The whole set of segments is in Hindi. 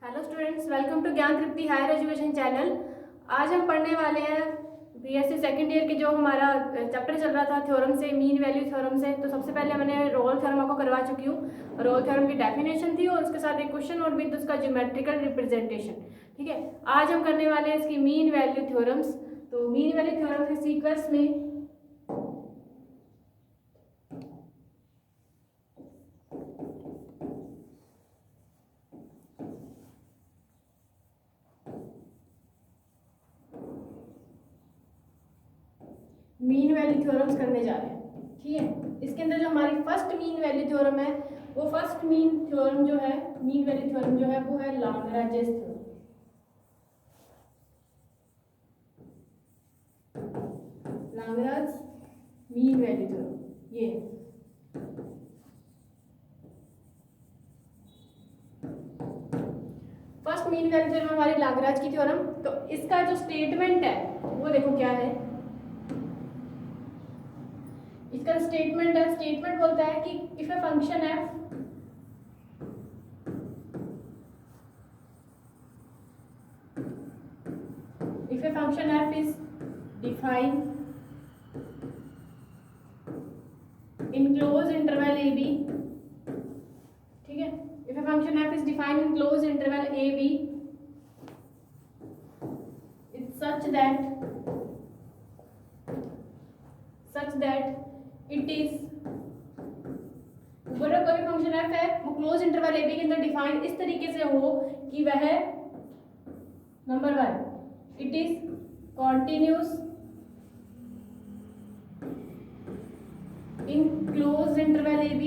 हेलो स्टूडेंट्स, वेलकम टू ज्ञान तृप्ति हायर एजुकेशन चैनल। आज हम पढ़ने वाले हैं बीएससी सेकंड ईयर के जो हमारा चैप्टर चल रहा था थ्योरम से, मीन वैल्यू थ्योरम से। तो सबसे पहले मैंने रोल थ्योरम आपको करवा चुकी हूँ। रोल थ्योरम की डेफिनेशन थी और उसके साथ एक क्वेश्चन और विद उसका ज्योमेट्रिकल रिप्रेजेंटेशन। ठीक है, आज हम करने वाले हैं इसकी मीन वैल्यू थ्योरम्स। तो मीन वैल्यू थ्योरम के सीक्वेंस में मीन वैल्यू थ्योरम्स करने जा रहे हैं। ठीक है, इसके अंदर जो हमारी फर्स्ट मीन वैल्यू थ्योरम है, वो फर्स्ट मीन थ्योरम जो है, मीन वैल्यू थ्योरम जो है वो है Lagrange's theorem. Lagrange mean value theorem ये फर्स्ट मीन वैल्यू थ्योरम हमारी लाग्रांज की थ्योरम। तो इसका जो स्टेटमेंट है वो देखो क्या है। इसका स्टेटमेंट बोलता है कि if a function F is defined in closed interval ab, ठीक है, if a function f is defined in closed interval ab, it's such that it is, अगर कोई फंक्शन f है वो क्लोज इंटरवल ab के अंदर डिफाइन इस तरीके से हो कि वह number 1 it is continuous in closed interval ab,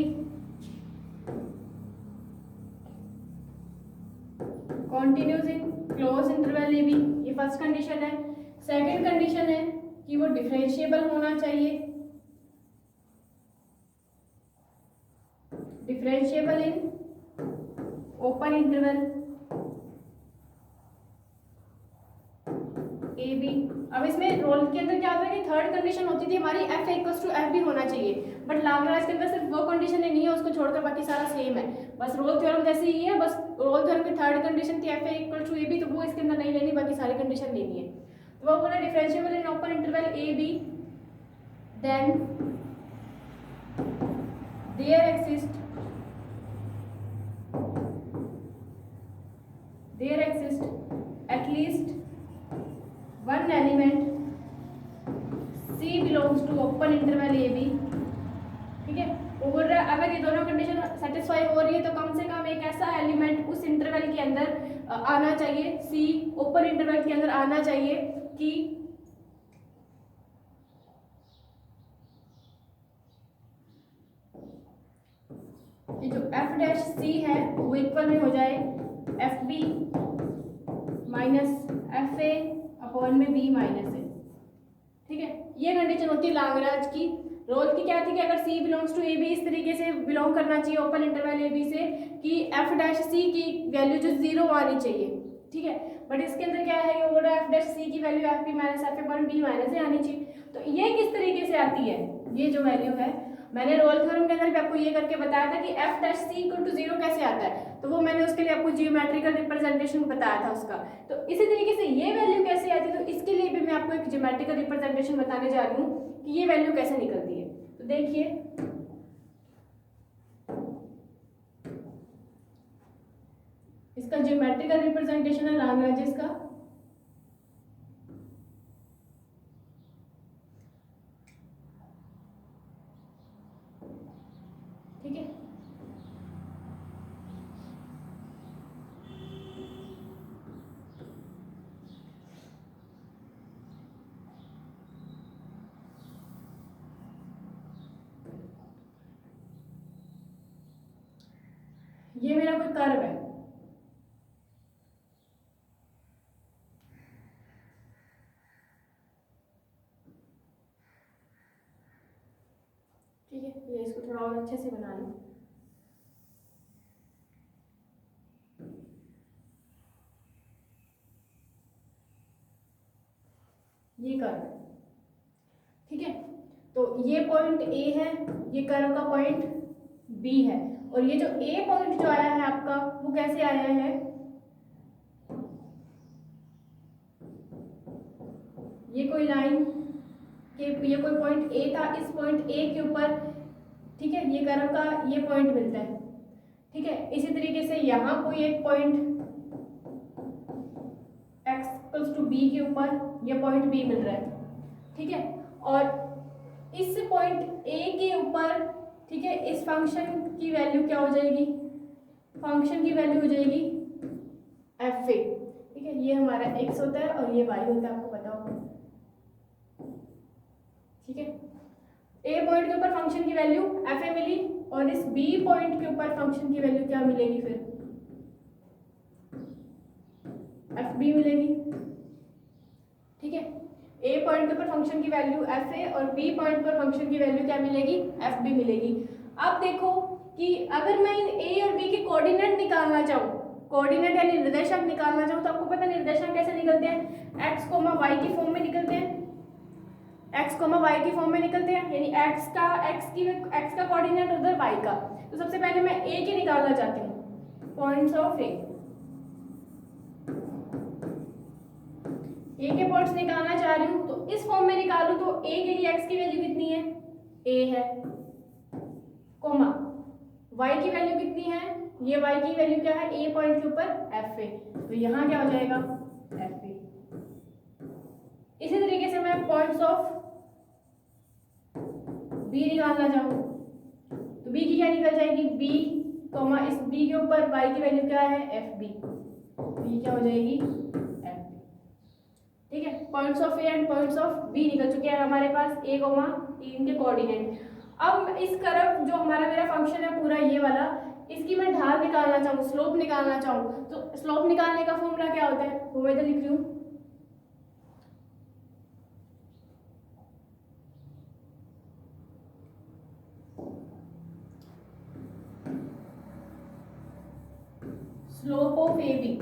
continuous in closed interval ab, ये फर्स्ट कंडीशन है। सेकंड कंडीशन है कि वो डिफरेंशिएबल होना चाहिए, differentiable in open interval A B. अब इसमें रोल के अंदर क्या होता है कि थर्ड कंडीशन होती थी हमारी एफ इक्वल्स टू एफ भी होना चाहिए, बट लाग्रांज के अंदर सिर्फ वो कंडीशन नहीं है, उसको छोड़कर बाकी सारा सेम है। बस रोल थ्योरम जैसे ही है, बस रोल थ्योरम की थर्ड कंडीशन थी F equal to A B, तो वो इसके अंदर नहीं लेनी, बाकी सारी कंडीशन लेनी है। तो वो बोला differentiable in open interval A B, then there exist at least one element C belongs to open interval AB, ठीक है। और अगर ये दोनों कंडीशन सेटिस्फाई हो रही है तो कम से कम एक ऐसा एलिमेंट उस इंटरवल के अंदर आना चाहिए, C ओपन इंटरवल के अंदर आना चाहिए कि ये जो एफ डैश सी है वो इक्वल में हो जाए F B minus F A upon में बी माइनस ए। ठीक है, ये कंडीशन होती है लाग्रांज की। रोल की क्या थी कि अगर C belongs to A B इस तरीके से बिलोंग करना चाहिए ओपन इंटरवल ए बी से कि एफ डैश सी की वैल्यू जो 0 आनी चाहिए। ठीक है, बट इसके अंदर क्या है कि एफ डैश सी की value F B minus F upon B minus A आनी चाहिए। तो ये किस तरीके से आती है, ये जो वैल्यू है, मैंने रोल थ्योरम के अंदर भी आपको ये करके बताया था कि F dash C equal to 0 कैसे आता है, तो वो मैंने उसके लिए आपको जियोमेट्रिकल रिप्रेजेंटेशन बताया था उसका। तो इसी तरीके से ये वैल्यू कैसे आती है, तो इसके लिए भी मैं आपको एक जियोमेट्रिकल रिप्रेजेंटेशन बताने जा रही हूँ कि ये वैल्यू कैसे निकलती है। तो देखिए, इसका जियोमेट्रिकल रिप्रेजेंटेशन है लाग्रांजेस का। ठीक है, ये मेरा कोई कर्व है, ठीक है, ये इसको थोड़ा और अच्छे से बना लो। ये कर्व, ठीक है, तो ये पॉइंट ए है, ये कर्व का पॉइंट बी है, और ये जो ए पॉइंट जो आया है आपका वो कैसे आया है, ये कोई लाइन के ये कोई पॉइंट ए था, इस पॉइंट ए के ऊपर, ठीक है, ये कर्व का ये पॉइंट मिलता है, ठीक है। इसी तरीके से यहाँ कोई एक point x equals to B के ऊपर ये पॉइंट बी मिल रहा है, ठीक है। और इस पॉइंट ए के ऊपर, ठीक है, इस फंक्शन की वैल्यू क्या हो जाएगी, फंक्शन की वैल्यू हो जाएगी एफ ए, ठीक है। ये हमारा x होता है और ये y होता है, आपको पता होगा, ठीक है। ए पॉइंट के ऊपर फंक्शन की वैल्यू एफ ए मिली और इस बी पॉइंट के ऊपर फंक्शन की वैल्यू क्या मिलेगी, फिर एफ बी मिलेगी, ठीक है। ए पॉइंट के ऊपर फंक्शन की वैल्यू एफ ए और बी पॉइंट पर फंक्शन की वैल्यू क्या मिलेगी, एफ बी मिलेगी। अब देखो कि अगर मैं इन ए और बी के कोऑर्डिनेट निकालना चाहूँ, कोऑर्डिनेट यानी निर्देशांक निकालना चाहूँ, तो आपको पता है निर्देशांक कैसे निकलते हैं, एक्स कोमा वाई की फॉर्म में निकलते हैं, एक्स कोमा वाई की फॉर्म में निकलते हैं, यानी एक्स का कोऑर्डिनेट उधर वाई का। तो सबसे पहले मैं ए के निकालना चाहती हूँ, पॉइंट्स ऑफ ए के पॉइंट्स निकालना चाह रही हूँ, तो इस फॉर्म में निकालूं तो ए के लिए एक्स की वैल्यू कितनी है, ए है, कोमा वाई की वैल्यू कितनी है, ये वाई की वैल्यू क्या है, ए पॉइंट के ऊपर एफ ए, तो यहाँ क्या हो जाएगा एफ ए। इसी तरीके से मैं पॉइंट्स ऑफ बी निकालना चाहूँ तो बी की क्या निकल जाएगी, बी कोमा इस बी के ऊपर वाई की वैल्यू क्या है, एफ बी, बी क्या हो जाएगी एफ बी, ठीक है। Points of A and points of B निकल चुके हैं हमारे पास, ए कोमा इनके कोऑर्डिनेट। अब इस कर्व जो हमारा मेरा फंक्शन है पूरा ये वाला, इसकी मैं ढाल निकालना चाहूँ, स्लोप निकालना चाहूँ, तो स्लोप निकालने का फॉर्मूला क्या होता है, वो मैं इधर लिख रही हूँ, स्लोप ऑफ ए बी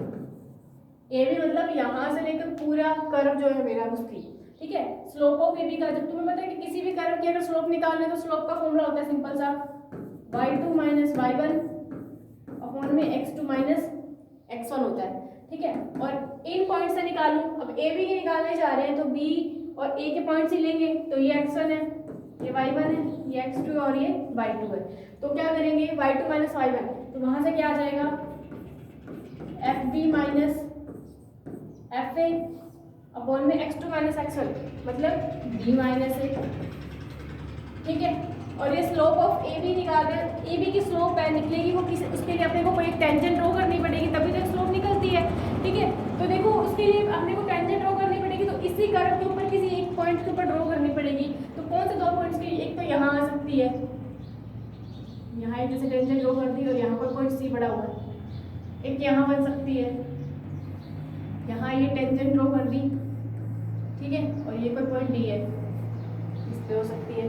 मतलब यहाँ से लेकर पूरा कर्व जो है मेरा उसकी, ठीक है। स्लोप ऑफ ए बी का, जब तुम्हें पता है कि किसी भी कर्व की अगर स्लोप निकालने तो स्लोप का फॉर्मूला होता है सिंपल सा, y2 माइनस y1 अपॉन में x2 माइनस x1 होता है, ठीक है। और इन पॉइंट से निकालूं, अब ए बी के निकालने जा रहे हैं तो बी और ए के पॉइंट्स ही लेंगे, तो ये x1 है, ये y1 है, ये x2 और ये y2 है। तो क्या करेंगे, y2 माइनस y1, तो वहां से क्या आ जाएगा F B minus F A upon में x2 माइनस x1, मतलब b माइनस ए, ठीक है। और ये स्लोप ऑफ ए बी निकाल रहे हैं, ए बी की स्लोप है निकलेगी वो किसी, उसके लिए अपने को कोई एक टेंजेंट ड्रॉ करनी पड़ेगी तभी तो स्लोप निकलती है, ठीक है। तो देखो उसके लिए अपने को टेंजेंट ड्रॉ करनी पड़ेगी, तो इसी कर्व के ऊपर किसी एक पॉइंट के ऊपर ड्रॉ करनी पड़ेगी। तो कौन से दो पॉइंट्स की, एक तो यहाँ आ सकती है, यहाँ एक जैसे टेंजेंट ड्रॉ कर दी और यहाँ पर पॉइंट सी बड़ा हुआ है, एक यहाँ बन सकती है, यहाँ ये टेंजेंट ड्रॉ कर दी, ठीक है, और ये कोई पॉइंट डी है, इस पे हो सकती है।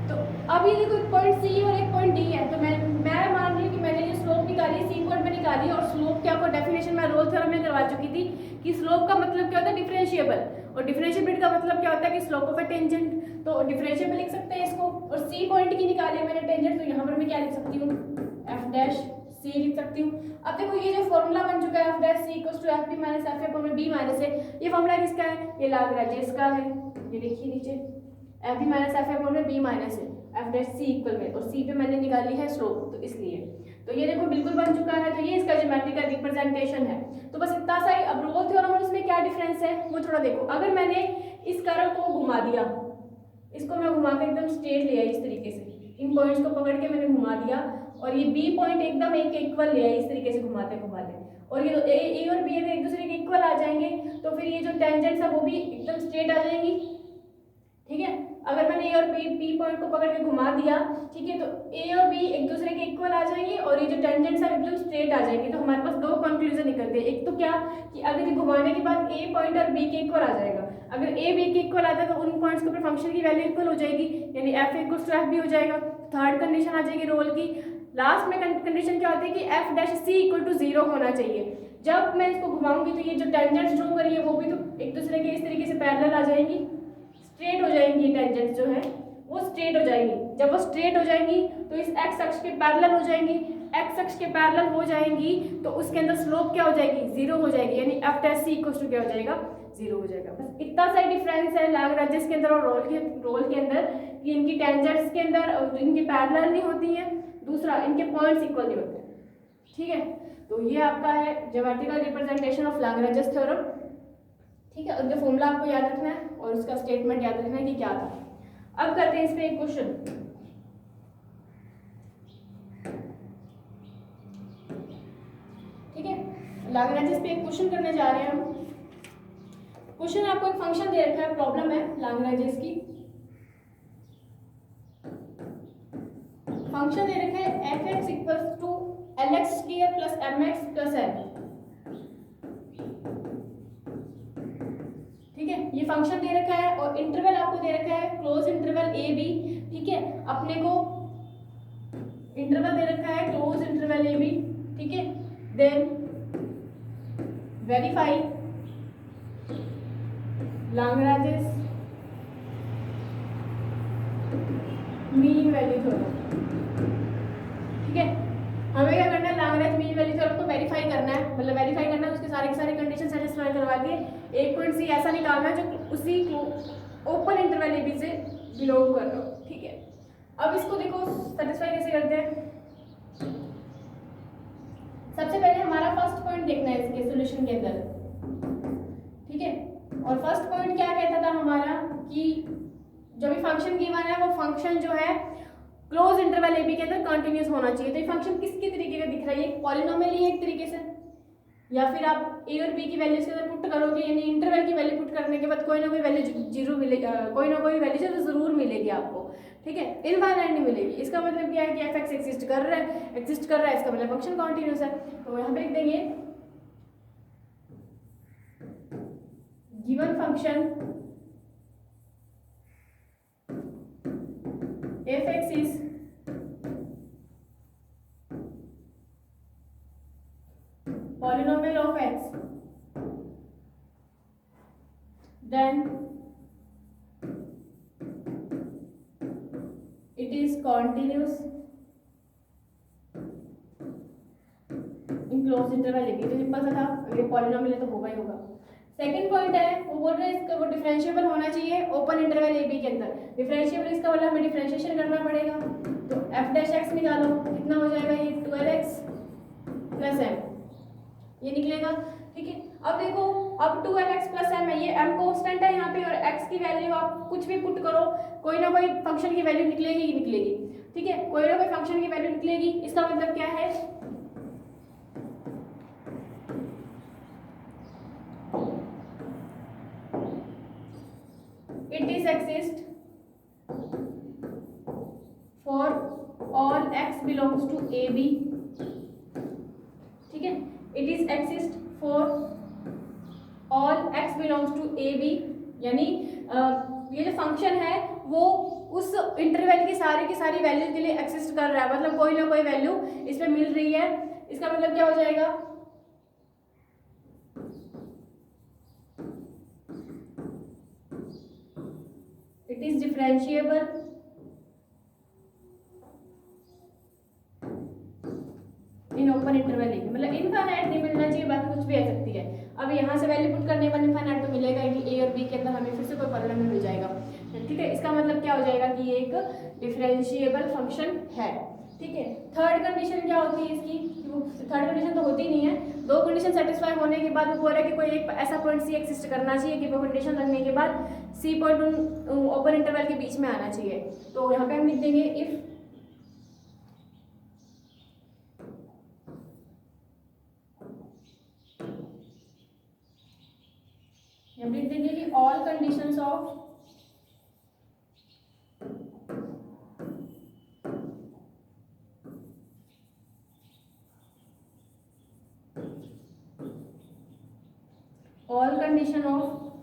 तो अब ये देखो एक पॉइंट सी और एक पॉइंट डी है, तो मैं मान रही हूँ कि मैंने ये स्लोप निकाली, सी पॉइंट में निकाली, और स्लोप क्या को डेफिनेशन मैं रोल थ्योरम में करवा चुकी थी कि स्लोप का मतलब क्या होता है, डिफरेंशिएबल, और डिफरेंशिएबिलिटी का मतलब क्या होता है कि स्लोप ऑफ अ टेंजेंट, तो डिफरेंशिएबल लिख सकते हैं इसको। और सी पॉइंट की निकाली मैंने टेंजेंट, तो यहाँ पर मैं क्या लिख सकती हूँ, एफ डैश सी लिख सकती हूँ। अब देखो ये जो फॉर्मूला बन चुका है F dash C equals to F B minus F A upon B minus A, ये फॉर्मूला किसका है, ये लाग्रांज का है, ये देखिए नीचे F B minus F A upon B minus A, F dash C equal में, और सी पे मैंने निकाली है स्लोप, तो इसलिए तो ये देखो बिल्कुल बन चुका है। तो ये इसका ज्योमेट्रिकल रिप्रेजेंटेशन है। तो बस इतना सा ही। अब रोल थ्योरम और इसमें क्या डिफरेंस है वो थोड़ा देखो। अगर मैंने इस कर्व को घुमा दिया, इसको मैं घुमा के एकदम स्ट्रेट ले आई इस तरीके से, इन पॉइंट्स को पकड़ के मैंने घुमा दिया, और ये बी पॉइंट एकदम एक इक्वल ले आई इस तरीके से घुमाते घुमाते, और ये ए और बी अगर एक दूसरे के इक्वल आ जाएंगे तो फिर ये जो टेंजेंट्स है वो भी एकदम स्ट्रेट आ जाएंगी, ठीक है। अगर मैंने ए और बी पॉइंट को पकड़ के घुमा दिया, ठीक है, तो ए और बी एक दूसरे के इक्वल आ जाएंगे और ये जो टेंजेंट्स है एकदम स्ट्रेट आ जाएंगे। तो हमारे पास दो कंक्लूजन निकलते हैं। एक तो क्या कि अगर ये घुमाने के बाद ए पॉइंट और बी के इक्वल आ जाएगा, अगर ए बी के इक्वल आता है तो उन पॉइंट्स के ऊपर फंक्शन की वैल्यू इक्वल हो जाएगी, यानी F equals to F B हो जाएगा। थर्ड कंडीशन आ जाएगी रोल की। लास्ट में कंडीशन क्या होती है कि F dash C equal to 0 होना चाहिए। जब मैं इसको घुमाऊंगी तो ये जो टेंजेंट्स ड्रॉ करी है वो भी तो एक दूसरे के इस तरीके से पैरेलल आ जाएंगी, स्ट्रेट हो जाएंगी। टेंजेंट्स जो है वो स्ट्रेट हो जाएंगी। जब वो स्ट्रेट हो जाएंगी तो इस एक्स अक्ष के पैरेलल हो जाएंगी। एक्स अक्ष के पैरेलल हो जाएंगी तो उसके अंदर स्लोप क्या हो जाएगी, जीरो हो जाएगी, यानी F dash C equal to क्या हो जाएगा, जीरो हो जाएगा। बस इतना सा डिफरेंस है लाग्रांज के अंदर और रोल के अंदर कि इनकी टेंजेंट्स के अंदर इनकी पैरेलल नहीं होती है, दूसरा इनके पॉइंट्स इक्वल नहीं होते। ठीक है, तो ये आपका है geometrical representation of Lagrange theorem. ठीक है, उनका फॉर्मूला आपको याद रखना है और उसका स्टेटमेंट याद रखना है कि क्या था। अब करते हैं इस पे एक क्वेश्चन। ठीक है, लाग्रांज पे एक क्वेश्चन करने जा रहे हैं हम। क्वेश्चन आपको एक फंक्शन दे रखा है, प्रॉब्लम है लाग्रांज की। फंक्शन दे रखा है F X equal to L X square plus M X plus N. ठीक है, ये फंक्शन दे रखा है और इंटरवल आपको दे रखा है क्लोज इंटरवल ए बी। ठीक है, अपने को इंटरवल दे रखा है क्लोज इंटरवल ए बी। ठीक है, then verify Lagrange mean value theorem. ठीक है, हमें क्या करना है, लाग्रांज मीन वैल्यू थ्योरम को वेरीफाई करना है, मतलब वेरीफाई करना है, उसके सारे के सारे कंडीशन सेटिस्फाई करवा के एक पॉइंट सी ऐसा निकालना है जो उसी ओपन इंटरवल ए बी से बिलोंग कर रहा हो। ठीक है, अब इसको देखो सेटिस्फाई कैसे करते हैं। सबसे पहले हमारा फर्स्ट पॉइंट देखना है इसके सॉल्यूशन के अंदर। ठीक है, और फर्स्ट पॉइंट क्या कहता था हमारा कि जो भी फंक्शन गिवन है वो फंक्शन जो है क्लोज इंटरवल ए बी के अंदर कंटिन्यूस होना चाहिए। तो ये फंक्शन किसके तरीके का दिख रहा है, ये पॉलिनोमियल ही है एक तरीके से, या फिर आप ए और बी की वैल्यूज के अंदर पुट करोगे, यानी इंटरवल की वैल्यू पुट करने के बाद कोई ना कोई वैल्यू जीरो मिलेगा, कोई ना कोई वैल्यू तो जरूर मिलेगी आपको। ठीक है, इनफाइनाइट नहीं मिलेगी। इसका मतलब क्या है कि एफ एक्स एग्जिस्ट कर रहा है, इसका मतलब फंक्शन कॉन्टिन्यूस है। तो यहाँ पे लिख देंगे given function F x is polynomial of x, then it is continuous in closed interval a b। तो सिंपल सा था, अगर पॉलिनोमियल है तो होगा ही होगा। सेकंड पॉइंट है वो बोल रहे हैं इसका वो डिफरेंशिएबल होना चाहिए ओपन इंटरवल ए बी के अंदर। डिफरेंशिएबल इसका मतलब हमें डिफरेंशिएशन करना पड़ेगा, तो एफ डैश एक्स निकालो, कितना हो जाएगा ये 12x प्लस m, ये निकलेगा। ठीक है, अब देखो अब 2lx प्लस m है, ये m कांस्टेंट है यहाँ पे और x की वैल्यू आप कुछ भी पुट करो, कोई ना कोई फंक्शन की वैल्यू निकलेगी ही निकलेगी। ठीक है, कोई ना कोई फंक्शन की वैल्यू निकलेगी, इसका मतलब क्या है, it is exist for all x belongs to A B. ठीक है, it is exist for all x belongs to A B, यानी ये जो फंक्शन है वो उस इंटरवल की सारी वैल्यू के लिए एक्सिस्ट कर रहा है, मतलब कोई ना कोई वैल्यू इसमें मिल रही है। इसका मतलब क्या हो जाएगा, it is differentiable in open interval A, मतलब इनफाइनाइट नहीं मिलना चाहिए, बाकी कुछ भी आ सकती है। अब यहाँ से वैल्यू पुट करने पर इनफाइनाइट तो मिलेगा कि ए और बी के अंदर हमें फिर से कोई पॉलिनोमियल मिल जाएगा। ठीक है, इसका मतलब क्या हो जाएगा कि ये एक डिफरेंशिएबल फंक्शन है। ठीक है, थर्ड कंडीशन क्या होती है इसकी, थर्ड कंडीशन तो होती नहीं है, दो कंडीशन सेटिस्फाई होने के बाद वो बोल रहा है कि कोई एक ऐसा पॉइंट सी एक्सिस्ट करना चाहिए कि वो कंडीशन लगने के बाद सी पॉइंट ओपन इंटरवल के बीच में आना चाहिए। तो यहाँ पे हम लिख देंगे इफ हम लिख देंगे कि all conditions of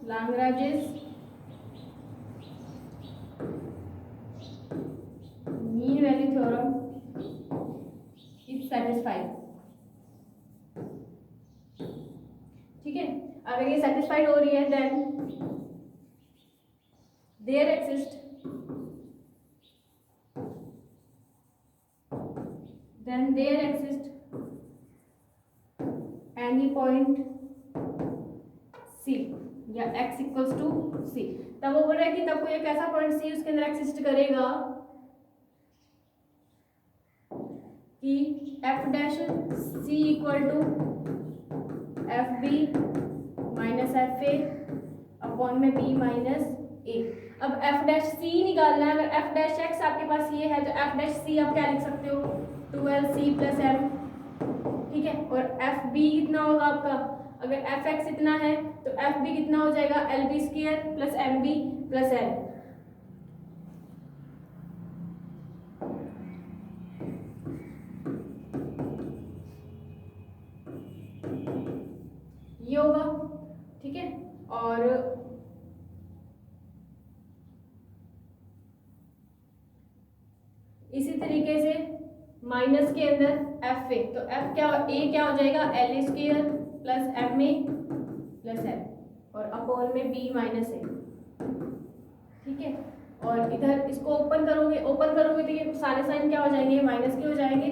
Lagrange's mean value theorem is satisfied। ठीक है, अगर ये सेटिस्फाइड हो रही है there exist there exist point C या x इक्वल्स टू सी, तब वो बोल रहा है कि तब कोई एक ऐसा पॉइंट सी उसके अंदर एग्जिस्ट करेगा कि F dash C equal to F B minus F A upon में बी माइनस ए। अब एफ डैश सी निकालना है, अगर एफ डैश एक्स आपके पास ये है तो एफ डैश सी आप क्या लिख सकते हो 12c प्लस एम, ठीक है। और एफ बी कितना होगा आपका, अगर एफ एक्स इतना है तो एफ बी कितना हो जाएगा L B square plus M B plus L. ये होगा, ठीक है। और इसी तरीके से माइनस के अंदर एफ ए, तो एफ क्या ए क्या हो जाएगा L square plus M A plus L और अपॉन में बी माइनस ए, ठीक है। और इधर इसको ओपन करोगे तो ये सारे साइन क्या हो जाएंगे माइनस के हो जाएंगे,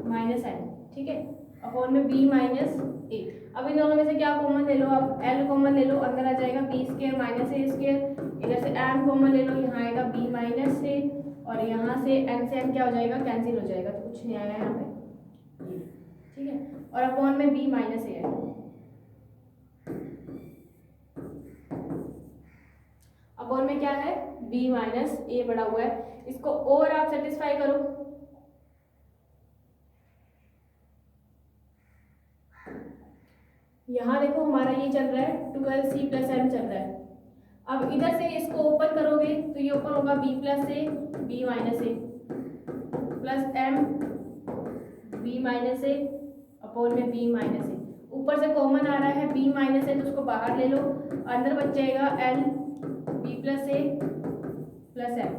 माइनस एल, ठीक है, अपॉन में बी माइनस ए। अब इन दोनों में से क्या कॉमन ले लो, आप एल कॉमन ले लो, अंदर आ जाएगा B square minus A square, इधर से एम कॉमन ले लो, यहाँ आएगा बी माइनस ए और यहाँ से एन से एन क्या हो जाएगा कैंसिल हो जाएगा, तो कुछ नहीं आएगा यहाँ पे, ठीक है। और अपॉन में बी माइनस ए है, अपॉन में क्या है बी माइनस ए बड़ा हुआ है। इसको और आप सेटिस्फाई करो, यहाँ देखो हमारा ये चल रहा है 12c प्लस एम चल रहा है। अब इधर से इसको ओपन करोगे तो ये ओपन होगा b plus A B minus A plus M B minus A upon में b माइनस ए। ऊपर से कॉमन आ रहा है b माइनस ए तो उसको बाहर ले लो, अंदर बच जाएगा l b प्लस ए प्लस एम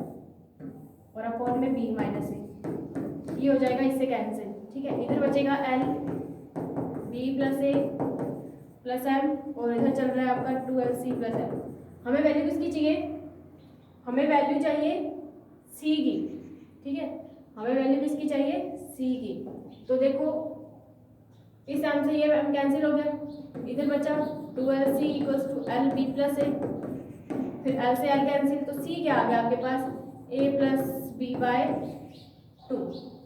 और अपॉन में b माइनस ए, ये हो जाएगा इससे कैंसिल, ठीक है। इधर बचेगा l b प्लस ए प्लस एम और इधर चल रहा है आपका 12c प्लस एम। हमें वैल्यू किसकी चाहिए, हमें वैल्यू चाहिए c की, ठीक है, हमें वैल्यू किसकी चाहिए c की। तो देखो इस एम से ये एम कैंसिल हो गया, इधर बचा 12c equals to L B plus A, फिर एल से एल कैंसिल, तो c क्या आ गया आपके पास a प्लस बी बाय 2,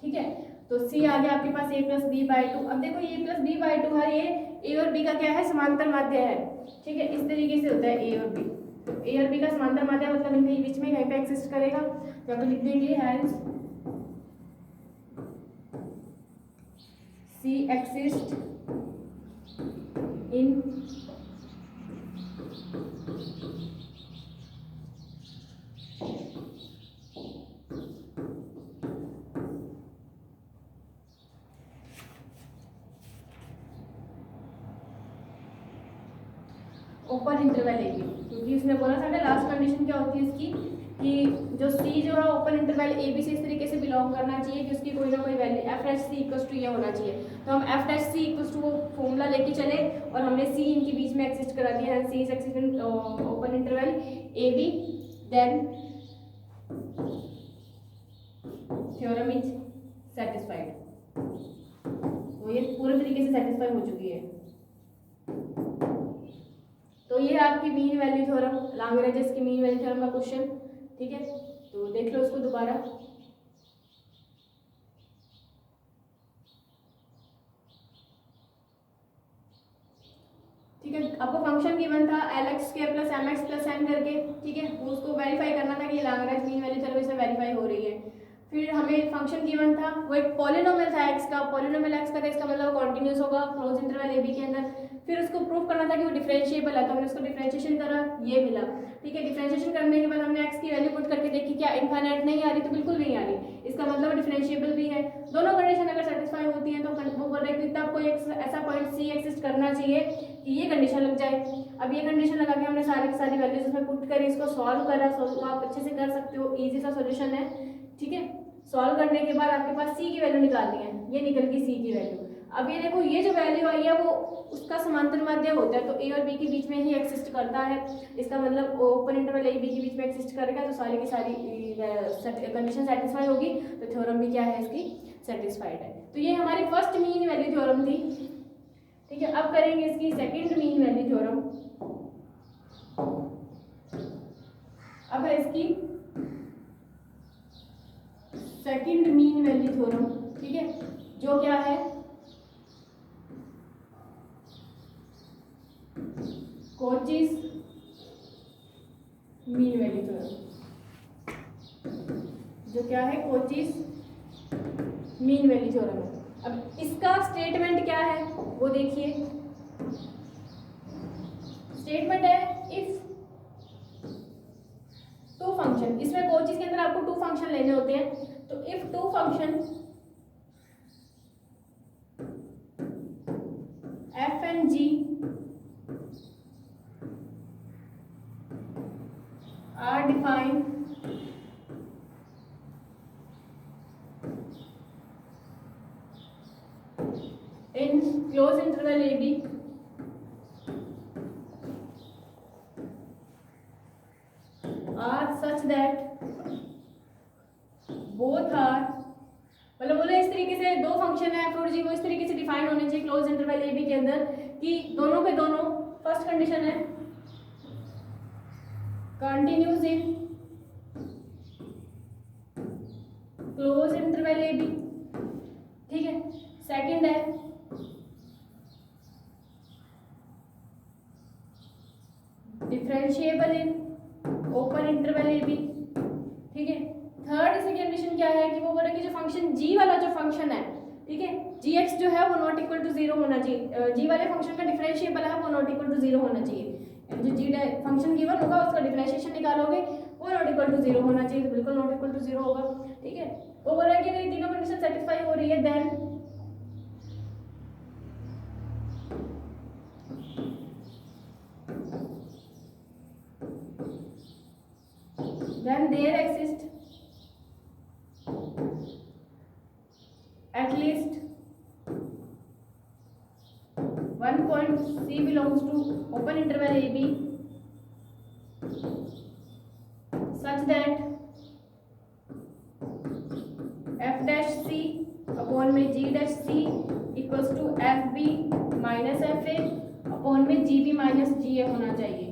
ठीक है। तो c आ गया आपके पास a प्लस बी बाई 2। अब देखो ये प्लस बी बाई 2 है, ये a और b का क्या है समांतर माध्य है, ठीक है। इस तरीके से होता है a और b, तो a और b का समांतर माध्य मतलब इनके बीच में कहीं पे एक्सिस्ट करेगा, तो आप लिख देंगे hence c exist in open interval A B, क्योंकि उसने बोला था ना लास्ट कंडीशन क्या होती है इसकी कि जो सी जो है ओपन इंटरवल ए बी से इस तरीके से बिलोंग करना चाहिए कि उसकी कोई ना कोई value F dash C equals to ये होना चाहिए। तो हम F dash C equals to वो फॉर्मूला लेके चले और हमने सी इनके बीच में एक्सिस्ट करा दिया है, C is exist in open interval A B, then theorem is satisfied. तो ये पूरे तरीके से सेटिस्फाई हो चुकी है। तो ये है आपकी मीन वैल्यू थ्योरम, लाग्रेंज की मीन वैल्यू थ्योरम का क्वेश्चन, ठीक है। तो देख लो इसको दोबारा, ठीक है। आपको फंक्शन गिवन था L X square plus M X plus N करके, ठीक है, उसको वेरीफाई करना था कि लाग्रेंज मीन वैल्यू थ्योरम इसमें वेरीफाई हो रही है। फिर हमें फंक्शन गिवन था, वो एक पॉलिनोमियल था एक्स का, पॉलिनोमियल एक्स का था, इसका मतलब कॉन्टिन्यूस होगा क्लोज इंटरवल ए बी के अंदर। फिर उसको प्रूफ करना था कि वो डिफरेंशिएबल है, तो हमने उसको डिफरेंशिएशन करा, ये मिला, ठीक है। डिफरेंशिएशन करने के बाद हमने एक्स की वैल्यू पुट करके देखी, क्या इनफाइनाइट नहीं आ रही, तो बिल्कुल नहीं आ रही, इसका मतलब डिफरेंशिएबल भी है। दोनों कंडीशन अगर सेटिस्फाई होती है तो वो बोल रहे हैं कि तब कोई ऐसा पॉइंट सी एक्सिस्ट करना चाहिए कि ये कंडीशन लग जाए। अब ये कंडीशन लगा के हमने सारी की सारी वैल्यूज उसमें पुट करी, इसको सॉल्व करा, सॉल्व आप अच्छे से कर सकते हो, ईजी सा सोल्यूशन है, ठीक है। सॉल्व करने के बाद आपके पास सी की वैल्यू निकालनी है, ये निकल गई सी की वैल्यू। अब ये देखो ये जो वैल्यू आई है वो उसका समांतर माध्य होता है, तो ए और बी के बीच में ही एक्सिस्ट करता है, इसका मतलब ओपन इंटरवल ए बी के बीच में एक्सिस्ट करेगा, तो सारी की सारी कंडीशन सेटिस्फाई होगी, तो थ्योरम भी क्या है इसकी सेटिस्फाइड है। तो ये हमारी फर्स्ट मीन वैल्यू थ्योरम थी। ठीक है, अब करेंगे इसकी सेकंड मीन वैल्यू थ्योरम। अब है इसकी सेकंड मीन वैल्यू थ्योरम। ठीक है, जो क्या है, कोचीज मीन वैल्यू थ्योरम। जो क्या है, कोचीज मीन वैल्यू थ्योरम है। अब इसका स्टेटमेंट क्या है वो देखिए। स्टेटमेंट है इफ टू फंक्शन, इसमें कोचीज के अंदर आपको टू फंक्शन लेने होते हैं। तो if two function F and G are defined in closed interval AB are such that both are, मतलब बोले इस तरीके से दो फंक्शन है एफ और जी, वो इस तरीके से डिफाइन होने चाहिए क्लोज इंटरवल ए बी के अंदर कि दोनों के दोनों, फर्स्ट कंडीशन है continuous in close interval A B. ठीक है, सेकंड है differentiable in open interval A B. ठीक है, थर्ड इसकी कंडीशन क्या है कि वो बोले कि जो फंक्शन जी वाला जो फंक्शन है, ठीक है, जी एक्स जो है वो नॉट इक्वल टू जीरो होना चाहिए। जी वाले फंक्शन का डिफरेंशिएबल है वो नॉट इक्वल टू जीरो होना चाहिए। जो जी फंक्शन गिवन होगा उसका डिफरेंशिएशन निकालोगे वो नॉट इक्वल टू जीरो होना चाहिए, तो बिल्कुल नॉट इक्वल टू जीरो होगा। ठीक है, वो बोल रहा है कि अगर ये तीनों कंडीशन सेटिस्फाई हो रही है then there exists at least one point C belongs to open interval AB such that f dash C upon में G dash C equals to FB minus FA upon में GB minus GA होना चाहिए।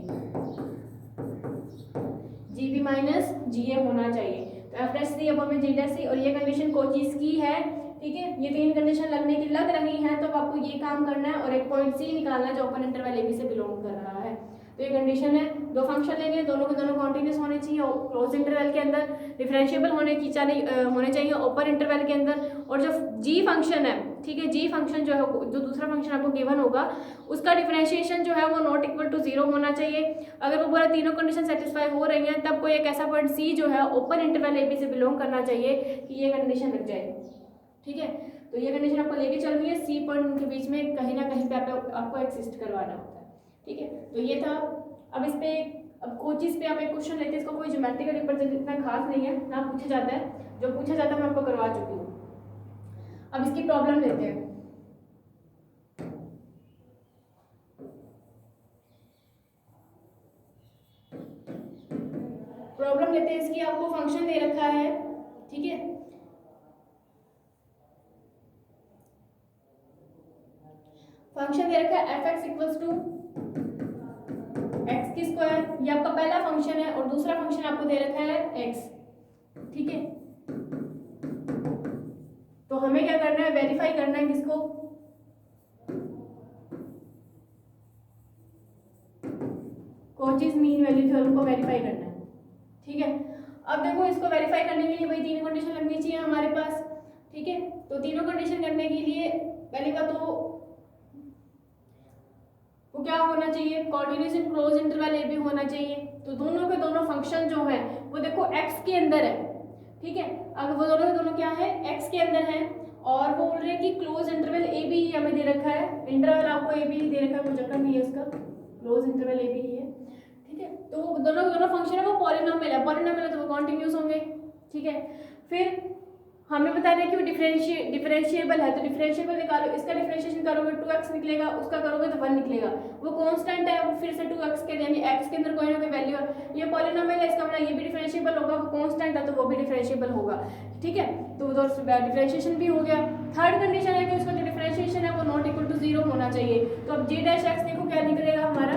GB माइनस GA होना चाहिए। तो F डैश C अपॉन में G डैश C, और ये कंडीशन कोचीज की है। ठीक है, ये तीन कंडीशन लगने की लग रही हैं, तो आपको ये काम करना है और एक पॉइंट C निकालना है जो ओपन इंटरवल AB से बिलोंग कर रहा है। तो ये कंडीशन है, दो फंक्शन लेने हैं, दोनों के दोनों कॉन्टिन्यूस होने चाहिए क्लोज इंटरवल के अंदर, डिफरेंशिएबल होने चाहिए ओपन इंटरवल के अंदर, और जो G फंक्शन है, ठीक है, G फंक्शन जो है, जो दूसरा फंक्शन आपको गिवन होगा उसका डिफरेंशिएशन जो है वो नॉट इक्वल टू जीरो होना चाहिए। अगर वो पूरा तीनों कंडीशन सेटिस्फाई हो रही हैं तब कोई एक ऐसा पॉइंट C जो है ओपन इंटरवल AB से बिलोंग करना चाहिए कि ये कंडीशन लग जाए। ठीक है, तो ये कंडीशन आपको लेके चल रही है, C पॉइंट के बीच में कहीं ना कहीं पे आपको एक्सिस्ट करवाना होता है। ठीक है, तो ये था। अब इस पे अब कोचीज पे आप एक क्वेश्चन लेते हैं, इसको कोई ज्योमेट्रिकल रिप्रेजेंट इतना खास नहीं है ना, पूछा जाता है, जो पूछा जाता है मैं आपको करवा चुकी हूँ। अब इसकी प्रॉब्लम लेते हैं। प्रॉब्लम लेते हैं इसकी, आपको फंक्शन दे रखा है। ठीक है, फंक्शन दे रखा है f(x) इक्वल्स टू एक्स की स्क्वायर, ये आपका पहला फंक्शन है, और दूसरा फंक्शन आपको दे रखा है x। ठीक है, तो हमें क्या करना है, वेरीफाई करना है किसको, कोचीज मीन वैल्यू थ्योरम को वेरीफाई करना है। ठीक है, अब देखो इसको वेरीफाई करने के लिए भाई तीन कंडीशन लगनी चाहिए हमारे पास। ठीक है, तो तीनों कंडीशन करने के लिए पहले का तो वो क्या होना चाहिए, continuous in close interval A B होना चाहिए। तो दोनों के दोनों फंक्शन जो है वो देखो x के अंदर है। ठीक है, अगर वो दोनों के दोनों क्या है, x के अंदर है, और वो बोल रहे हैं कि क्लोज इंटरवल ए बी ही हमें दे रखा है, इंटरवल आपको ए बी दे रखा है, कोई चक्कर नहीं है इसका, क्लोज इंटरवल ए बी ही है। ठीक है, तो दोनों के दोनों फंक्शन है वो पॉलिनोमियल है, पॉलिनोमियल है तो वो कॉन्टिन्यूस होंगे। ठीक है, फिर हमें बता रहे हैं कि वो डिफरेंशिएबल है, तो डिफरेंशिएबल निकालो, इसका डिफरेंशिएशन करोगे 2x निकलेगा, उसका करोगे तो 1 निकलेगा। वो कांस्टेंट है, वो फिर से 2x के यानी x के अंदर कोई ना कोई वैल्यू है, ये पॉलिनोमियल है, इसका मतलब ये भी डिफरेंशिएबल होगा, वो कांस्टेंट है तो वो भी डिफरेंशिएबल होगा। ठीक है, तो उधर डिफरेंशिएशन भी हो गया। थर्ड कंडीशन है कि उसका जो डिफरेंशिएशन है वो नॉट इक्वल टू 0 होना चाहिए। तो अब g डैश x देखो क्या निकलेगा हमारा,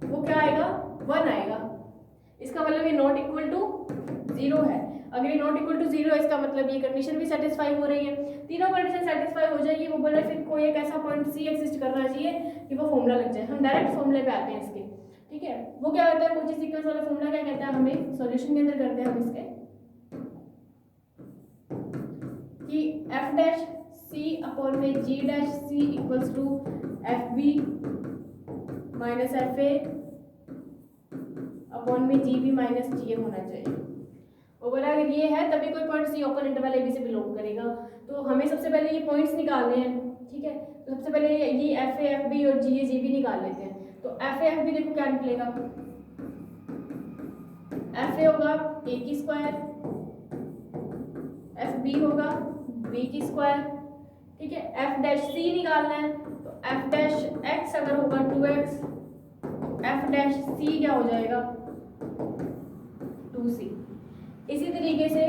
वो क्या आएगा, 1 आएगा। इसका मतलब ये नॉट इक्वल टू 0 है। अगर ये नॉट इक्वल टू 0 है, इसका मतलब ये कंडीशन भी सेटिस्फाई हो रही है। तीनों कंडीशन सेटिस्फाई हो जाएगी, वो बोल रहे फिर कोई एक ऐसा पॉइंट सी एग्जिस्ट करना चाहिए कि वो फॉर्मूला लग जाए। हम डायरेक्ट फॉर्मूले पे आते हैं इसके। ठीक है, वो क्या होता है, कोची सीक्वेंस वाला फॉर्मूला क्या कहता है, हमें सॉल्यूशन के अंदर करते हैं हम इसके कि एफ डैश सी अपॉन में G dash C equals to F B minus F A upon में जी बी माइनस जी ए होना चाहिए। और अगर ये है तभी कोई point C open interval A B से बिलोंग करेगा। तो हमें सबसे पहले ये पॉइंट्स निकालने हैं। ठीक है, तो सबसे पहले ये एफ ए एफ बी और जी ए जी बी निकाल लेते हैं। तो एफ ए एफ बी देखो क्या निकलेगा, एफ ए होगा ए की स्क्वायर, एफ बी होगा बी की स्क्वायर। ठीक है, एफ डैश सी निकालना है, तो एफ डैश एक्स अगर होगा 2x, एफ डैश सी क्या हो जाएगा 2c। इसी तरीके से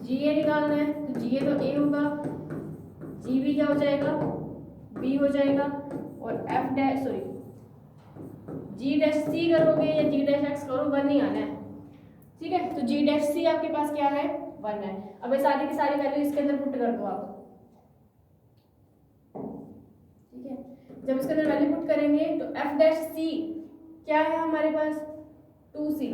जी ए निकालना है, तो जी ए तो ए होगा, जी बी क्या हो जाएगा बी हो जाएगा, और एफ डैश जी डैश सी करोगे या जी डैश एक्स करो 1 ही आना है। ठीक है, तो जी डैश सी आपके पास क्या है 1 है। अब ये सारी की सारी वैल्यू इसके अंदर पुट कर दो आप। ठीक है, जब इसके अंदर वैल्यू पुट करेंगे तो एफ डैश सी क्या है हमारे पास 2c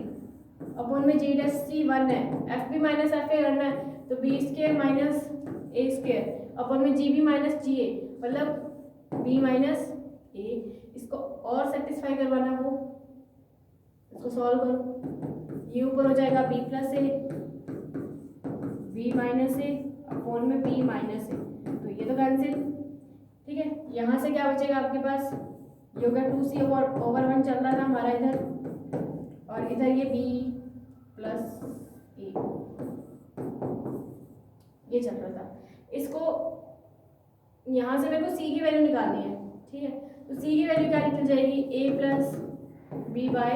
अपॉन में जी डैश सी 1 है, F B minus F A करना है तो B square minus A square upon में जी बी माइनस जी ए, मतलब बी माइनस ए। इसको और सेटिस्फाई करवाना हो इसको सॉल्व करो, ये ऊपर हो जाएगा B plus A B minus A upon में बी माइनस ए, तो ये तो कैंसिल। ठीक है, यहाँ से क्या बचेगा आपके पास, ये होगा 2c ओवर 1 चल रहा था हमारा इधर, और इधर ये b प्लस ए ये चल रहा था। इसको यहाँ से मेरे को c की वैल्यू निकालनी है। ठीक है, तो c की वैल्यू क्या निकल जाएगी a प्लस बी बाय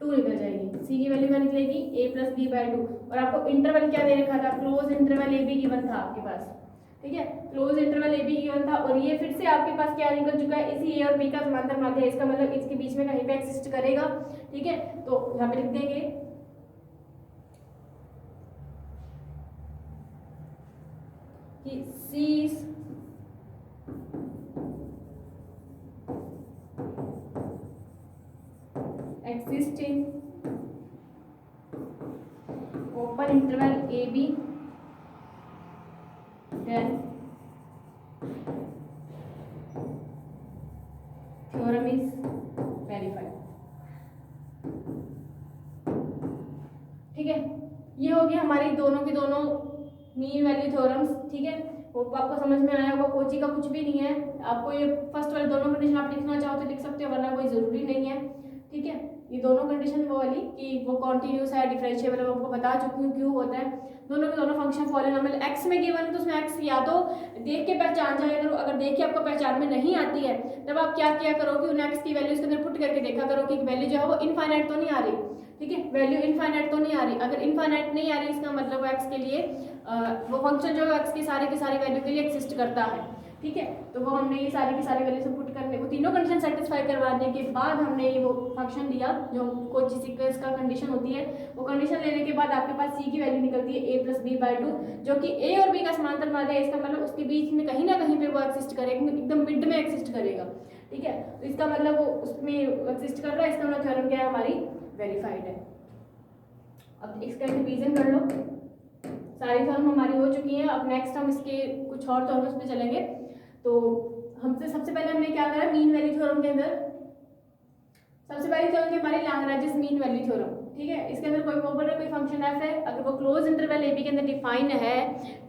2 निकल जाएगी। c की वैल्यू क्या निकलेगी a प्लस बी बाय 2, और आपको इंटरवल क्या दे रखा था, close interval A be given था आपके पास। ठीक है, close interval A be given था, और ये फिर से आपके पास क्या निकल चुका है, इसी ए और बी का समांतर माध्य है, इसका मतलब इसके बीच में कहीं पे एक्सिस्ट करेगा। ठीक है, तो यहाँ पे लिख देंगे कि सी existing open interval AB, then theorem is verified। ठीक है, ये हो गया हमारी दोनों की दोनों मीन वैल्यू थ्योरम्स। ठीक है, वो आपको समझ में आया होगा, कोची का कुछ भी नहीं है। आपको ये फर्स्ट वाले दोनों कंडीशन आप लिखना चाहो तो लिख सकते हो, वरना कोई जरूरी नहीं है। ठीक है, ये दोनों कंडीशन वो वाली कि वो कॉन्टिन्यूस है डिफरेंशिएबल है, वो आपको बता चुकी हूँ क्यों होता है। दोनों के दोनों फंक्शन पॉलिनोमियल एक्स में गिवन है, तो उसमें एक्स या तो देख के पहचान जाया करो, अगर देख के आपको पहचान में नहीं आती है तब आप क्या किया करो कि उन एक्स की वैल्यू इसके अंदर पुट करके देखा करो कि वैल्यू जो है वो इनफाइनाइट तो नहीं आ रही। ठीक है, वैल्यू इनफाइनाइट तो नहीं आ रही, अगर इनफाइनाइट नहीं आ रही इसका मतलब वो एक्स के लिए वो फंक्शन जो है एक्स की सारी वैल्यू के लिए एक्सिस्ट करता है। ठीक है, तो वो हमने ये सारी की सारी वैल्यू से पुट करने, वो तीनों कंडीशन सेटिस्फाई करवाने के बाद हमने ये वो फंक्शन दिया जो कोची सीक्वेंस का कंडीशन होती है। वो कंडीशन लेने के बाद आपके पास सी की वैल्यू निकलती है a प्लस बी बाई 2, जो कि a और b का समांतर माध्य है, इसका मतलब उसके बीच में कहीं ना कहीं पे वो एक्सिस्ट करेगा, एकदम मिड में एक्सिस्ट करेगा। ठीक है, तो इसका मतलब वो उसमें एक्सिस्ट कर रहा है, इसका मतलब थ्योरम क्या है हमारी वेरीफाइड है। अब इसका रिवीजन कर लो, सारी थ्योरम हमारी हो चुकी हैं। अब नेक्स्ट हम इसके कुछ और थ्योरम्स पे चलेंगे। तो हमसे सबसे पहले हमने क्या करा, मीन वैल्यू थ्योरम के अंदर सबसे पहली थ्योरम थी हमारी लैग्रेंज मीन वैल्यू थ्योरम। ठीक है, इसके अंदर कोई प्रोपर कोई फंक्शन एफ है, अगर वो क्लोज इंटरवल ए बी के अंदर डिफाइन है,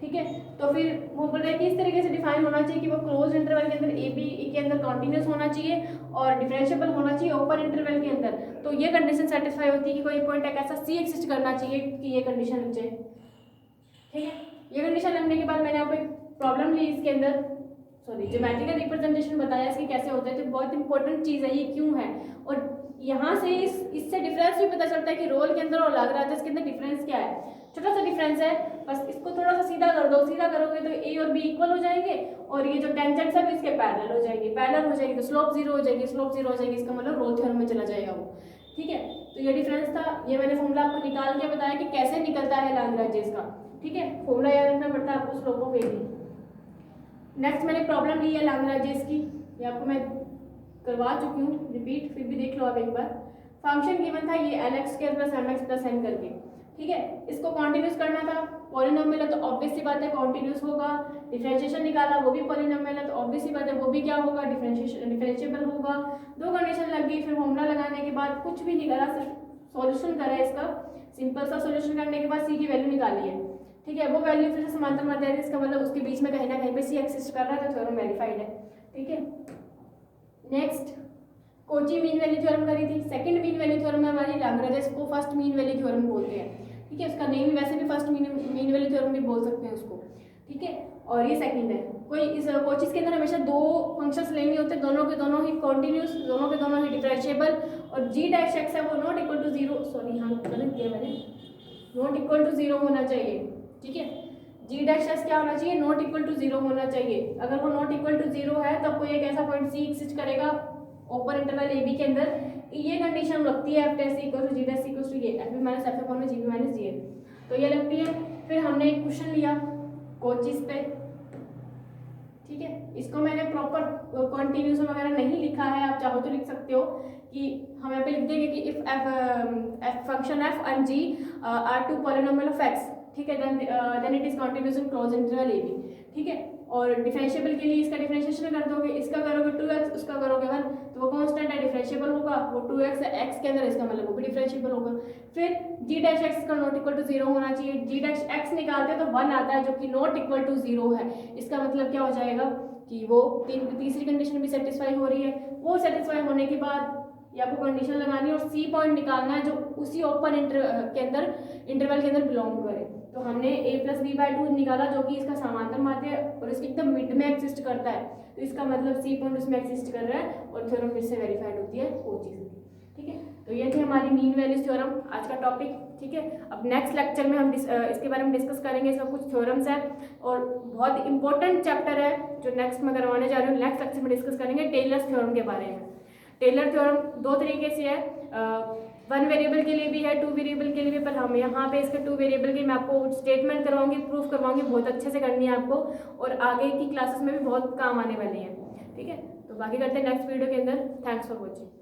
ठीक है, तो फिर वो बोल रहे हैं कि इस तरीके से डिफाइन होना चाहिए कि वो क्लोज इंटरवल के अंदर ए बी के अंदर कॉन्टिन्यूस होना चाहिए और डिफरेंशिएबल होना चाहिए ओपन इंटरवल के अंदर। तो ये कंडीशन सेटिस्फाई होती है कि कोई पॉइंट एक ऐसा सी एक्सिस्ट करना चाहिए कि ये कंडीशन लग जाए। ठीक है, ये कंडीशन लगने के बाद मैंने आपको एक प्रॉब्लम ली इसके अंदर, सॉरी ज्योमेट्रिकल रिप्रेजेंटेशन बताया इसकी कैसे होता है। तो बहुत इंपॉर्टेंट चीज़ है ये, क्यों है, और यहाँ से इससे डिफरेंस भी पता चलता है कि रोल के अंदर और लाग्रांज के अंदर डिफरेंस क्या है। छोटा सा डिफरेंस है, बस इसको थोड़ा सा सीधा कर दो, सीधा करोगे तो ए और बी इक्वल हो जाएंगे, और ये जो टेंजेंट्स है इसके पैरेलल हो जाएंगे, पैरेलल हो जाएगी तो स्लोप जीरो हो जाएगी, स्लोप जीरो हो जाएगी, इसका मतलब रोल थ्योरम में चला जाएगा वो। ठीक है, तो ये डिफरेंस था, ये मैंने फॉर्मूला आपको निकाल के बताया कि कैसे निकलता है लाग्रांज का। ठीक है, फॉर्मूला याद रखना पड़ता है आपको slope of A B. Next मैंने प्रॉब्लम ली है लाग्रांज की, ये आपको मैं करवा चुकी हूँ रिपीट, फिर भी देख लो आप एक बार। फंक्शन गिवन था ये LX² + MX + n करके। ठीक है, इसको कॉन्टिन्यूस करना था, पॉलिनोमियल है तो ऑब्वियस सी बात है कॉन्टिन्यूस होगा। डिफरेंशिएशन निकाला, वो भी पॉलिनोमियल है तो ऑब्वियस सी बात है वो भी क्या होगा, डिफरेंशिएबल होगा। दो कंडीशन लग गई, फिर फॉर्मूला लगाने के बाद कुछ भी निकाला, सिर्फ सॉल्यूशन करा है इसका, सिंपल सा सॉल्यूशन करने के बाद सी की वैल्यू निकाली है। ठीक है, वो वैल्यू फिर से समांतर माध्य है, इसका मतलब उसके बीच में कहीं ना कहीं पे सी एक्सिस्ट कर रहा है, तो थ्योरम वेरीफाइड है। ठीक है, next Kochi mean value theorem करी थी। सेकंड मीन वैल्यू थ्योरम है हमारी लाग्रांज को फर्स्ट मीन वैल्यू थ्योरम बोलते हैं। ठीक है, उसका नेम वैसे भी फर्स्ट मीन वैल्यू थ्योरम भी बोल सकते हैं उसको। ठीक है, और ये सेकंड है। कोई इस कोचिस के अंदर हमेशा दो फंक्शंस लेने होते हैं, दोनों के दोनों ही कॉन्टिन्यूस, दोनों के दोनों ही डिफरेंशिएबल, और g' है वो not equal to zero, sorry हाँ गलत किया मैंने, नॉट इक्वल टू जीरो होना चाहिए। ठीक है, g' क्या होना चाहिए, नॉट इक्वल टू जीरो होना चाहिए। अगर वो नॉट इक्वल टू जीरो है तब कोई एक ऐसा पॉइंट सी एक्सिस्ट करेगा ओपन इंटरवल ए बी के अंदर, ये कंडीशन लगती है f' equal to g' equal to ये f minus f upon g minus g, तो ये लगती है। फिर हमने एक क्वेश्चन लिया कोचिस पे। ठीक है, इसको मैंने प्रॉपर कॉन्टिन्यूस वगैरह नहीं लिखा है, आप चाहो तो लिख सकते हो कि हम यहाँ पे लिख देंगे कि if f function f and g are two polynomial of x, ठीक है, then it is continuous in close interval A B. ठीक है, और डिफरेंशिएबल के लिए इसका डिफरेंशिएशन कर दोगे, इसका करोगे 2x, उसका करोगे 1, तो वो कांस्टेंट है, डिफरेंशिएबल होगा, वो 2x है x के अंदर, इसका मतलब वो भी डिफरेंशिएबल होगा। फिर g' का नॉट इक्वल टू जीरो होना चाहिए, g' निकालते हैं तो 1 आता है जो कि नॉट इक्वल टू जीरो है, इसका मतलब क्या हो जाएगा कि वो तीसरी कंडीशन भी सेटिस्फाई हो रही है। वो सेटिस्फाई होने के बाद या आपको कंडीशन लगानी है और सी पॉइंट निकालना है जो उसी ओपन इंटरवल के अंदर बिलोंग करे। तो हमने a + b/2 निकाला जो कि इसका समांतर माध्य है और इसके एकदम मिड में एक्सिस्ट करता है, तो इसका मतलब सी पॉइंट उसमें एक्सिस्ट कर रहा है और थ्योरम फिर से वेरीफाइड होती है वो चीज़। ठीक है, तो ये थी हमारी मीन वैल्यू थ्योरम आज का टॉपिक। ठीक है, अब नेक्स्ट लेक्चर में हम इसके बारे में डिस्कस करेंगे, इसका कुछ थ्योरम्स है और बहुत इंपॉर्टेंट चैप्टर है जो नेक्स्ट में करवाने जा रहे हूँ। नेक्स्ट लेक्चर में डिस्कस करेंगे टेलर्स थ्योरम के बारे में। टेलर थ्योरम दो तरीके से है, 1 वेरिएबल के लिए भी है, 2 वेरिएबल के लिए भी, पर हम यहाँ पे इसके 2 वेरिएबल की मैं आपको स्टेटमेंट करवाऊंगी, प्रूफ करवाऊंगी, बहुत अच्छे से करनी है आपको और आगे की क्लासेस में भी बहुत काम आने वाली है। ठीक है, तो बाकी करते हैं नेक्स्ट वीडियो के अंदर। Thanks for watching.